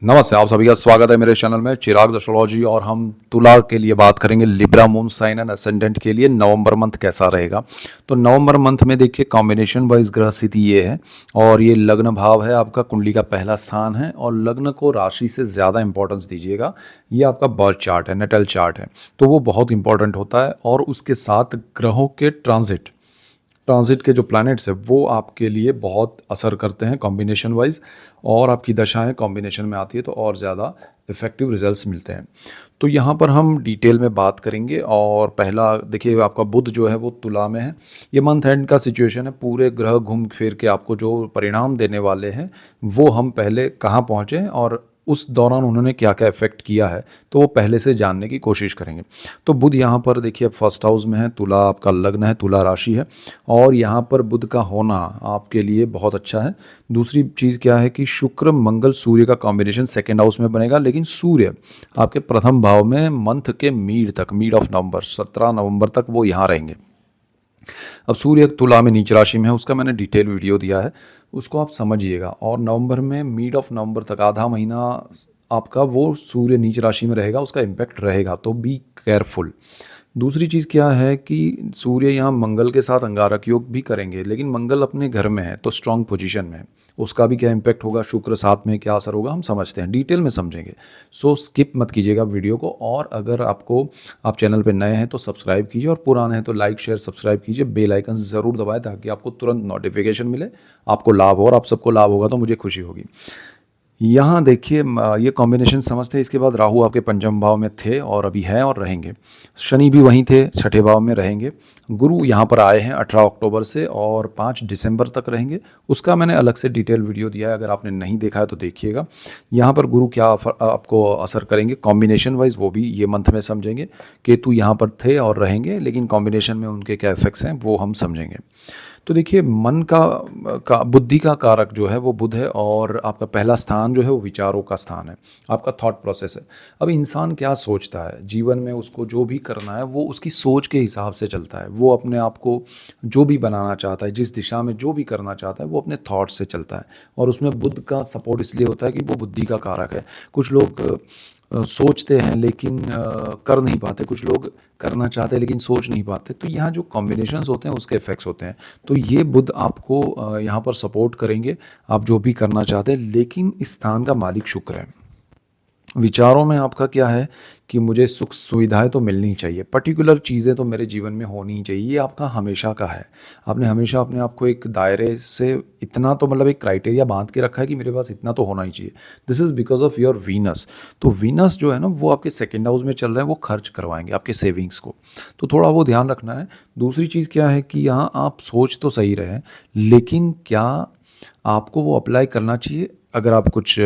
नमस्ते, आप सभी का स्वागत है मेरे चैनल में चिराग एस्ट्रोलॉजी। और हम तुला के लिए बात करेंगे, Libra moon sign and ascendant के लिए नवंबर मंथ कैसा रहेगा। तो नवंबर मंथ में देखिए कॉम्बिनेशन वाइज ग्रह स्थिति ये है, और ये लग्न भाव है आपका, कुंडली का पहला स्थान है, और लग्न को राशि से ज़्यादा इंपॉर्टेंस दीजिएगा। ये आपका बर्थ चार्ट है, नेटल चार्ट है, तो वो बहुत इंपॉर्टेंट होता है। और उसके साथ ग्रहों के ट्रांजिट के जो प्लैनेट्स है वो आपके लिए बहुत असर करते हैं कॉम्बिनेशन वाइज, और आपकी दशाएं कॉम्बिनेशन में आती है तो और ज़्यादा इफेक्टिव रिजल्ट्स मिलते हैं। तो यहाँ पर हम डिटेल में बात करेंगे। और पहला देखिए, आपका बुध जो है वो तुला में है। ये मंथ एंड का सिचुएशन है, पूरे ग्रह घूम फिर के आपको जो परिणाम देने वाले हैं वो हम पहले कहाँ पहुँचे और उस दौरान उन्होंने क्या क्या इफेक्ट किया है, तो वो पहले से जानने की कोशिश करेंगे। तो बुध यहाँ पर देखिए फर्स्ट हाउस में है, तुला आपका लग्न है, तुला राशि है, और यहाँ पर बुध का होना आपके लिए बहुत अच्छा है। दूसरी चीज़ क्या है कि शुक्र मंगल सूर्य का कॉम्बिनेशन सेकेंड हाउस में बनेगा, लेकिन सूर्य आपके प्रथम भाव में मंथ के मिड ऑफ नवंबर 17 नवंबर तक वो यहाँ रहेंगे। अब सूर्य तुला में नीच राशि में है, उसका मैंने डिटेल वीडियो दिया है, उसको आप समझिएगा। और नवंबर में मिड ऑफ नवंबर तक आधा महीना आपका वो सूर्य नीच राशि में रहेगा, उसका इम्पैक्ट रहेगा, तो बी केयरफुल। दूसरी चीज़ क्या है कि सूर्य यहाँ मंगल के साथ अंगारक योग भी करेंगे, लेकिन मंगल अपने घर में है तो स्ट्रांग पोजीशन में है, उसका भी क्या इम्पैक्ट होगा, शुक्र साथ में क्या असर होगा हम समझते हैं, डिटेल में समझेंगे। सो स्किप मत कीजिएगा वीडियो को। और अगर आप चैनल पे नए हैं तो सब्सक्राइब कीजिए, और पुराने हैं तो लाइक शेयर सब्सक्राइब कीजिए, बेल आइकन ज़रूर दबाएं ताकि आपको तुरंत नोटिफिकेशन मिले, आपको लाभ हो, और आप सबको लाभ होगा तो मुझे खुशी होगी। यहाँ देखिए ये कॉम्बिनेशन समझते हैं। इसके बाद राहु आपके पंचम भाव में थे और अभी हैं और रहेंगे, शनि भी वहीं थे, छठे भाव में रहेंगे। गुरु यहाँ पर आए हैं 18 अक्टूबर से और 5 दिसंबर तक रहेंगे, उसका मैंने अलग से डिटेल वीडियो दिया है, अगर आपने नहीं देखा है तो देखिएगा। यहाँ पर गुरु क्या आपको असर करेंगे कॉम्बिनेशन वाइज, वो भी ये मंथ में समझेंगे। केतु यहाँ पर थे और रहेंगे, लेकिन कॉम्बिनेशन में उनके क्या इफेक्ट्स हैं वो हम समझेंगे। तो देखिए मन का बुद्धि का कारक जो है वो बुध है, और आपका पहला स्थान जो है वो विचारों का स्थान है, आपका थॉट प्रोसेस है। अब इंसान क्या सोचता है जीवन में, उसको जो भी करना है वो उसकी सोच के हिसाब से चलता है। वो अपने आप को जो भी बनाना चाहता है, जिस दिशा में जो भी करना चाहता है वो अपने थॉट से चलता है, और उसमें बुध का सपोर्ट इसलिए होता है कि वो बुद्धि का कारक है। कुछ लोग सोचते हैं लेकिन कर नहीं पाते, कुछ लोग करना चाहते हैं लेकिन सोच नहीं पाते। तो यहाँ जो कॉम्बिनेशंस होते हैं उसके इफेक्ट्स होते हैं। तो ये बुध आपको यहाँ पर सपोर्ट करेंगे, आप जो भी करना चाहते हैं, लेकिन इस स्थान का मालिक शुक्र है। विचारों में आपका क्या है कि मुझे सुख सुविधाएं तो मिलनी चाहिए, पर्टिकुलर चीज़ें तो मेरे जीवन में होनी ही चाहिए, ये आपका हमेशा का है। आपने हमेशा अपने आप को एक दायरे से इतना तो मतलब एक क्राइटेरिया बांध के रखा है कि मेरे पास इतना तो होना ही चाहिए। This is because of your Venus. तो वीनस जो है ना वो आपके सेकेंड हाउस में चल रहा है, वो खर्च करवाएंगे आपके सेविंग्स को, तो थोड़ा वो ध्यान रखना है। दूसरी चीज़ क्या है कि यहाँ आप सोच तो सही रहे, लेकिन क्या आपको वो अप्लाई करना चाहिए। अगर आप कुछ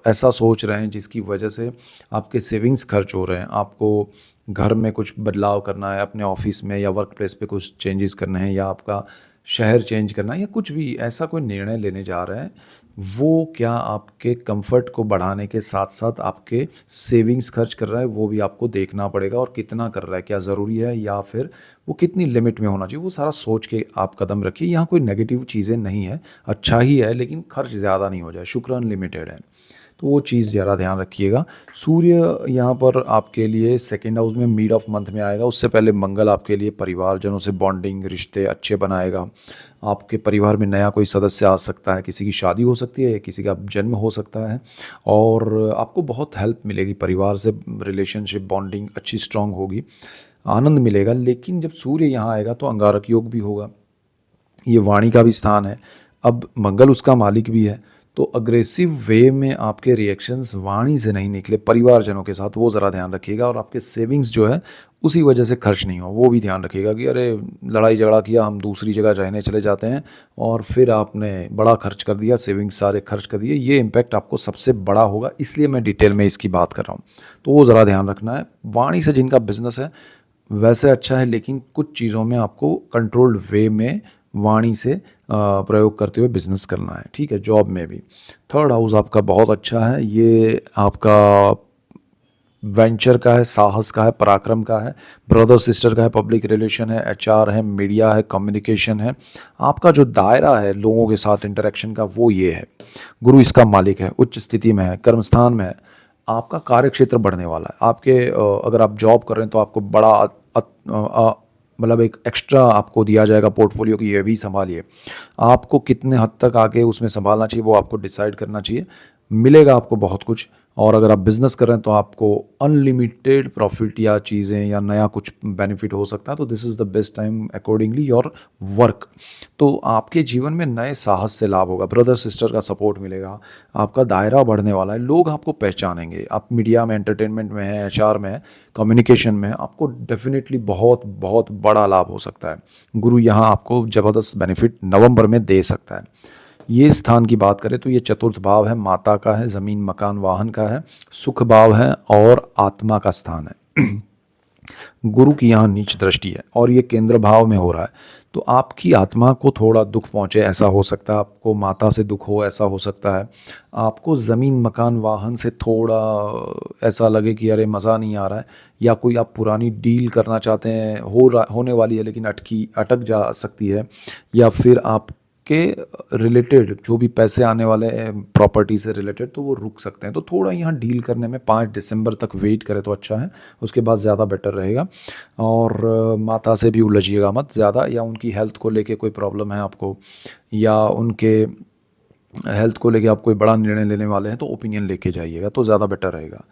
ऐसा सोच रहे हैं जिसकी वजह से आपके सेविंग्स खर्च हो रहे हैं, आपको घर में कुछ बदलाव करना है, अपने ऑफिस में या वर्क प्लेस पे कुछ चेंजेस करने हैं, या आपका शहर चेंज करना है, या कुछ भी ऐसा कोई निर्णय लेने जा रहे हैं, वो क्या आपके कंफर्ट को बढ़ाने के साथ साथ आपके सेविंग्स खर्च कर रहा है, वो भी आपको देखना पड़ेगा। और कितना कर रहा है, क्या ज़रूरी है, या फिर वो कितनी लिमिट में होना चाहिए, वो सारा सोच के आप कदम रखिए। यहाँ कोई नेगेटिव चीज़ें नहीं है, अच्छा ही है, लेकिन खर्च ज़्यादा नहीं हो जाए, शुक्र अनलिमिटेड है, तो वो चीज़ ज़रा ध्यान रखिएगा। सूर्य यहाँ पर आपके लिए सेकेंड हाउस में मिड ऑफ मंथ में आएगा, उससे पहले मंगल आपके लिए परिवारजनों से बॉन्डिंग, रिश्ते अच्छे बनाएगा। आपके परिवार में नया कोई सदस्य आ सकता है, किसी की शादी हो सकती है या किसी का जन्म हो सकता है, और आपको बहुत हेल्प मिलेगी, परिवार से रिलेशनशिप बॉन्डिंग अच्छी स्ट्रांग होगी, आनंद मिलेगा। लेकिन जब सूर्य यहाँ आएगा तो अंगारक योग भी होगा, ये वाणी का भी स्थान है, अब मंगल उसका मालिक भी है। तो अग्रेसिव वे में आपके रिएक्शंस वाणी से नहीं निकले परिवारजनों के साथ, वो ज़रा ध्यान रखिएगा। और आपके सेविंग्स जो है उसी वजह से खर्च नहीं हो, वो भी ध्यान रखिएगा कि अरे लड़ाई झगड़ा किया, हम दूसरी जगह रहने चले जाते हैं और फिर आपने बड़ा खर्च कर दिया, सेविंग्स सारे खर्च कर दिए, ये इम्पैक्ट आपको सबसे बड़ा होगा। इसलिए मैं डिटेल में इसकी बात कर रहा हूँ, तो वो ज़रा ध्यान रखना है। वाणी से जिनका बिजनेस है वैसे अच्छा है, लेकिन कुछ चीज़ों में आपको कंट्रोल्ड वे में वाणी से प्रयोग करते हुए बिजनेस करना है, ठीक है। जॉब में भी थर्ड हाउस आपका बहुत अच्छा है, ये आपका वेंचर का है, साहस का है, पराक्रम का है, ब्रदर सिस्टर का है, पब्लिक रिलेशन है, एचआर है, मीडिया है, कम्युनिकेशन है। आपका जो दायरा है लोगों के साथ इंटरेक्शन का वो ये है। गुरु इसका मालिक है, उच्च स्थिति में है, कर्मस्थान में है। आपका कार्य क्षेत्र बढ़ने वाला है। आपके अगर आप जॉब कर रहे हैं तो आपको बड़ा मतलब एक एक्स्ट्रा आपको दिया जाएगा पोर्टफोलियो की, ये भी संभालिए। आपको कितने हद तक आगे उसमें संभालना चाहिए वो आपको डिसाइड करना चाहिए। मिलेगा आपको बहुत कुछ। और अगर आप बिज़नेस कर रहे हैं तो आपको अनलिमिटेड प्रॉफिट या चीज़ें या नया कुछ बेनिफिट हो सकता है। तो this is the best time accordingly your work. तो आपके जीवन में नए साहस से लाभ होगा, ब्रदर सिस्टर का सपोर्ट मिलेगा, आपका दायरा बढ़ने वाला है, लोग आपको पहचानेंगे। आप मीडिया में, एंटरटेनमेंट में है, एचआर में है, कम्युनिकेशन में है, आपको डेफिनेटली बहुत बहुत बड़ा लाभ हो सकता है। गुरु यहाँ आपको ज़बरदस्त बेनिफिट नवंबर में दे सकता है। ये स्थान की बात करें तो ये चतुर्थ भाव है, माता का है, ज़मीन मकान वाहन का है, सुख भाव है और आत्मा का स्थान है। गुरु की यहाँ नीच दृष्टि है और ये केंद्र भाव में हो रहा है। तो आपकी आत्मा को थोड़ा दुख पहुँचे ऐसा हो सकता है, आपको माता से दुख हो ऐसा हो सकता है, आपको ज़मीन मकान वाहन से थोड़ा ऐसा लगे कि अरे मज़ा नहीं आ रहा है, या कोई आप पुरानी डील करना चाहते हैं, होने वाली है लेकिन अटक जा सकती है, या फिर आप के रिलेटेड जो भी पैसे आने वाले हैं प्रॉपर्टी से रिलेटेड तो वो रुक सकते हैं। तो थोड़ा यहाँ डील करने में 5 दिसंबर तक वेट करें तो अच्छा है, उसके बाद ज़्यादा बेटर रहेगा। और माता से भी उलझिएगा मत ज़्यादा, या उनकी हेल्थ को लेके कोई प्रॉब्लम है आपको, या उनके हेल्थ को लेके आप कोई बड़ा निर्णय लेने वाले हैं तो ओपिनियन लेके जाइएगा तो ज़्यादा बेटर रहेगा।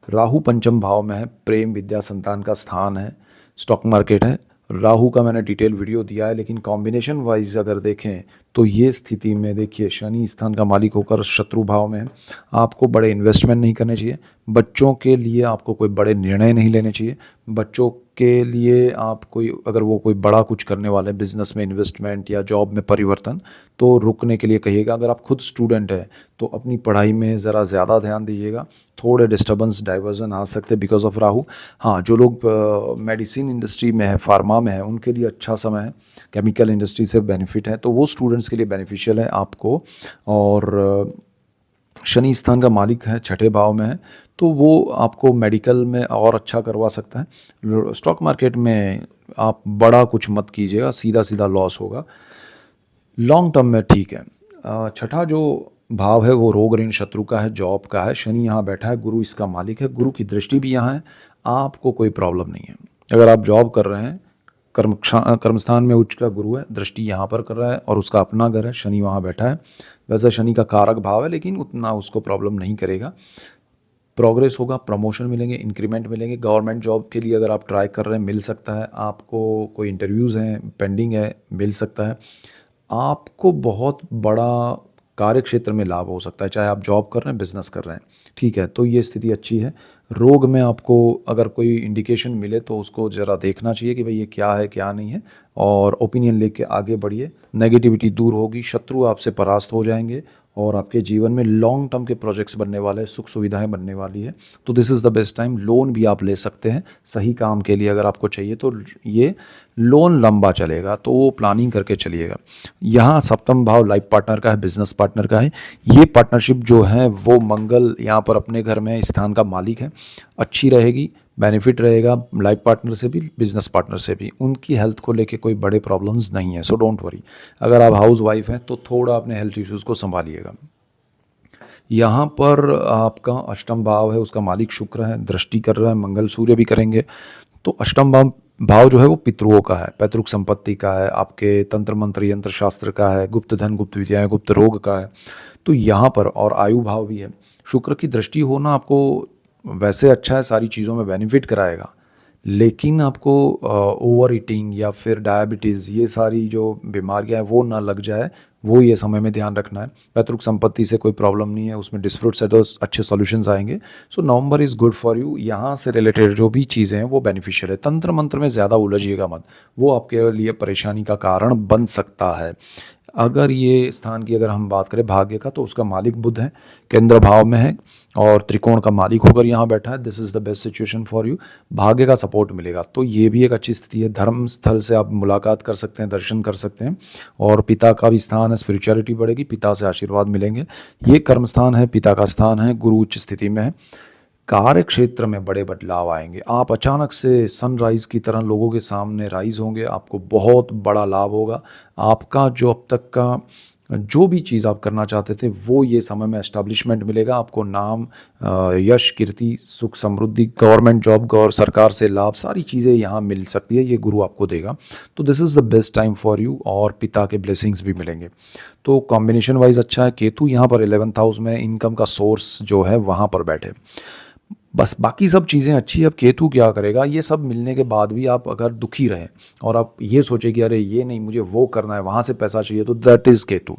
राहु पंचम भाव में है, प्रेम विद्या संतान का स्थान है, स्टॉक मार्केट है। राहु का मैंने डिटेल वीडियो दिया है, लेकिन कॉम्बिनेशन वाइज अगर देखें तो ये स्थिति में देखिए शनि स्थान का मालिक होकर शत्रु भाव में है। आपको बड़े इन्वेस्टमेंट नहीं करने चाहिए, बच्चों के लिए आपको कोई बड़े निर्णय नहीं लेने चाहिए। बच्चों के लिए आप कोई अगर वो कोई बड़ा कुछ करने वाले, बिजनेस में इन्वेस्टमेंट या जॉब में परिवर्तन, तो रुकने के लिए कहिएगा। अगर आप खुद स्टूडेंट हैं तो अपनी पढ़ाई में ज़रा ज़्यादा ध्यान दीजिएगा, थोड़े डिस्टर्बेंस डाइवर्जन आ सकते हैं बिकॉज ऑफ राहु। हाँ, जो लोग मेडिसिन इंडस्ट्री में है, फार्मा में है, उनके लिए अच्छा समय है, केमिकल इंडस्ट्री से बेनिफिट है, तो वो स्टूडेंट्स के लिए बेनिफिशियल है आपको। और शनि स्थान का मालिक है, छठे भाव में है, तो वो आपको मेडिकल में और अच्छा करवा सकता है। स्टॉक मार्केट में आप बड़ा कुछ मत कीजिएगा, सीधा सीधा लॉस होगा। लॉन्ग टर्म में ठीक है। छठा जो भाव है वो रोग ऋण शत्रु का है, जॉब का है। शनि यहाँ बैठा है, गुरु इसका मालिक है, गुरु की दृष्टि भी यहाँ है, आपको कोई प्रॉब्लम नहीं है। अगर आप जॉब कर रहे हैं, कर्मस्थान में उच्च का गुरु है, दृष्टि यहाँ पर कर रहा है और उसका अपना घर है, शनि वहाँ बैठा है। वैसे शनि का कारक भाव है लेकिन उतना उसको प्रॉब्लम नहीं करेगा। प्रोग्रेस होगा, प्रमोशन मिलेंगे, इंक्रीमेंट मिलेंगे। गवर्नमेंट जॉब के लिए अगर आप ट्राई कर रहे हैं मिल सकता है, आपको कोई इंटरव्यूज़ हैं पेंडिंग है मिल सकता है। आपको बहुत बड़ा कार्य क्षेत्र में लाभ हो सकता है, चाहे आप जॉब कर रहे हैं, बिजनेस कर रहे हैं, ठीक है। तो ये स्थिति अच्छी है। रोग में आपको अगर कोई इंडिकेशन मिले तो उसको ज़रा देखना चाहिए कि भाई ये क्या है क्या नहीं है, और ओपिनियन लेके आगे बढ़िए। नेगेटिविटी दूर होगी, शत्रु आपसे परास्त हो जाएंगे और आपके जीवन में लॉन्ग टर्म के प्रोजेक्ट्स बनने वाले हैं, सुख सुविधाएं बनने वाली है। तो this is the best time. Loan भी आप ले सकते हैं सही काम के लिए, अगर आपको चाहिए तो ये लोन लंबा चलेगा, तो वो प्लानिंग करके चलिएगा। यहाँ सप्तम भाव लाइफ पार्टनर का है, बिजनेस पार्टनर का है। ये पार्टनरशिप जो है वो मंगल यहाँ पर अपने घर में स्थान का मालिक है, अच्छी रहेगी, बेनिफिट रहेगा लाइफ पार्टनर से भी, बिजनेस पार्टनर से भी। उनकी हेल्थ को लेके कोई बड़े प्रॉब्लम्स नहीं है, सो डोंट वरी। अगर आप हाउस वाइफ हैं तो थोड़ा अपने हेल्थ इश्यूज़ को संभालिएगा। यहाँ पर आपका अष्टम भाव है, उसका मालिक शुक्र है, दृष्टि कर रहा है, मंगल सूर्य भी करेंगे। तो अष्टम भाव जो है वो पितृओं का है, पैतृक संपत्ति का है, आपके तंत्र मंत्र यंत्र शास्त्र का है, गुप्त धन, गुप्त विद्याएं, गुप्त रोग का है। तो यहाँ पर और आयु भाव भी है। शुक्र की दृष्टि होना आपको वैसे अच्छा है, सारी चीज़ों में बेनिफिट कराएगा, लेकिन आपको ओवर ईटिंग या फिर डायबिटीज़, ये सारी जो बीमारियां हैं वो ना लग जाए, वो ये समय में ध्यान रखना है। पैतृक संपत्ति से कोई प्रॉब्लम नहीं है, उसमें डिस्प्यूट सेटल्स अच्छे सॉल्यूशंस आएंगे। सो नवंबर इज़ गुड फॉर यू। यहाँ से रिलेटेड जो भी चीज़ें हैं वो बेनिफिशियल है। तंत्र मंत्र में ज़्यादा उलझिएगा मत, वो आपके लिए परेशानी का कारण बन सकता है। अगर ये स्थान की अगर हम बात करें भाग्य का, तो उसका मालिक बुध है, केंद्र भाव में है और त्रिकोण का मालिक होकर यहाँ बैठा है। This is the best situation for you. भाग्य का सपोर्ट मिलेगा, तो ये भी एक अच्छी स्थिति है। धर्म स्थल से आप मुलाकात कर सकते हैं, दर्शन कर सकते हैं, और पिता का भी स्थान है, स्पिरिचुअलिटी बढ़ेगी, पिता से आशीर्वाद मिलेंगे। ये कर्म स्थान है, पिता का स्थान है, गुरु उच्च स्थिति में है। कार्य क्षेत्र में बड़े बदलाव आएंगे। आप अचानक से सनराइज़ की तरह लोगों के सामने राइज होंगे, आपको बहुत बड़ा लाभ होगा। आपका जो अब तक का जो भी चीज़ आप करना चाहते थे वो ये समय में एस्टैब्लिशमेंट मिलेगा आपको। नाम, यश, कीर्ति, सुख, समृद्धि, गवर्नमेंट जॉब, गौर सरकार से लाभ, सारी चीज़ें यहाँ मिल सकती है, ये गुरु आपको देगा। तो this is the best time for you, और पिता के ब्लेसिंग्स भी मिलेंगे। तो कॉम्बिनेशन वाइज अच्छा है। केतु यहाँ पर 11th हाउस में इनकम का सोर्स जो है वहाँ पर बैठे, बस बाकी सब चीज़ें अच्छी है। अब केतु क्या करेगा, ये सब मिलने के बाद भी आप अगर दुखी रहें और आप ये सोचें कि अरे ये नहीं, मुझे वो करना है, वहाँ से पैसा चाहिए, तो दैट इज़ केतु।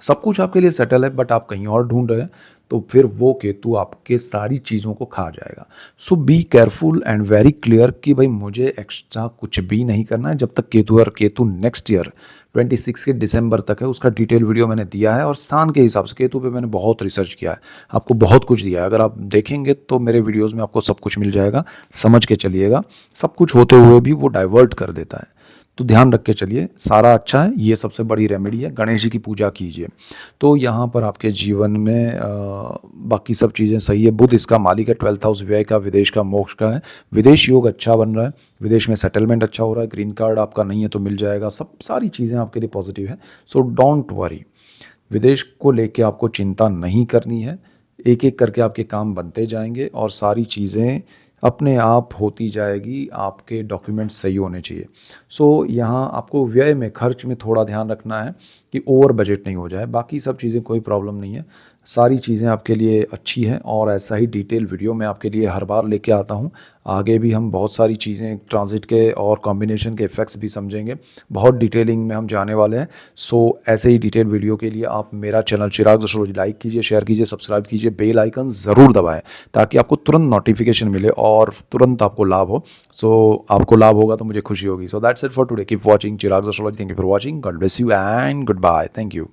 सब कुछ आपके लिए सेटल है बट आप कहीं और ढूंढ रहे हैं, तो फिर वो केतु आपके सारी चीज़ों को खा जाएगा। So be careful and very clear कि भाई मुझे एक्स्ट्रा कुछ भी नहीं करना है जब तक केतु, और केतु नेक्स्ट ईयर 26 के दिसंबर तक है। उसका डिटेल वीडियो मैंने दिया है, और स्थान के हिसाब से केतु पे मैंने बहुत रिसर्च किया है, आपको बहुत कुछ दिया है। अगर आप देखेंगे तो मेरे वीडियोज़ में आपको सब कुछ मिल जाएगा, समझ के चलिएगा। सब कुछ होते हुए भी वो डाइवर्ट कर देता है, तो ध्यान रख के चलिए, सारा अच्छा है। ये सबसे बड़ी रेमेडी है, गणेश जी की पूजा कीजिए। तो यहाँ पर आपके जीवन में बाकी सब चीज़ें सही है। बुध इसका मालिक है, 12th हाउस व्यय का, विदेश का, मोक्ष का है। विदेश योग अच्छा बन रहा है, विदेश में सेटलमेंट अच्छा हो रहा है। ग्रीन कार्ड आपका नहीं है तो मिल जाएगा, सब सारी चीज़ें आपके लिए पॉजिटिव है। सो डोंट वरी, विदेश को लेके आपको चिंता नहीं करनी है। एक एक करके आपके काम बनते जाएंगे और सारी चीज़ें अपने आप होती जाएगी। आपके डॉक्यूमेंट्स सही होने चाहिए। सो यहाँ आपको व्यय में, खर्च में थोड़ा ध्यान रखना है कि ओवर बजट नहीं हो जाए। बाकी सब चीज़ें कोई प्रॉब्लम नहीं है, सारी चीज़ें आपके लिए अच्छी हैं। और ऐसा ही डिटेल वीडियो मैं आपके लिए हर बार लेके आता हूँ। आगे भी हम बहुत सारी चीज़ें ट्रांजिट के और कॉम्बिनेशन के इफ़ेक्ट्स भी समझेंगे, बहुत डिटेलिंग में हम जाने वाले हैं। सो ऐसे ही डिटेल वीडियो के लिए आप मेरा चैनल चिराग एस्ट्रोलॉजी लाइक कीजिए, शेयर कीजिए, सब्सक्राइब कीजिए, बेल आइकन ज़रूर दबाएं ताकि आपको तुरंत नोटिफिकेशन मिले और तुरंत आपको लाभ हो। सो आपको लाभ होगा तो मुझे खुशी होगी। So that's it for today. Keep watching Chirag astrology. Thank you for watching. God bless you and good bye. Thank you.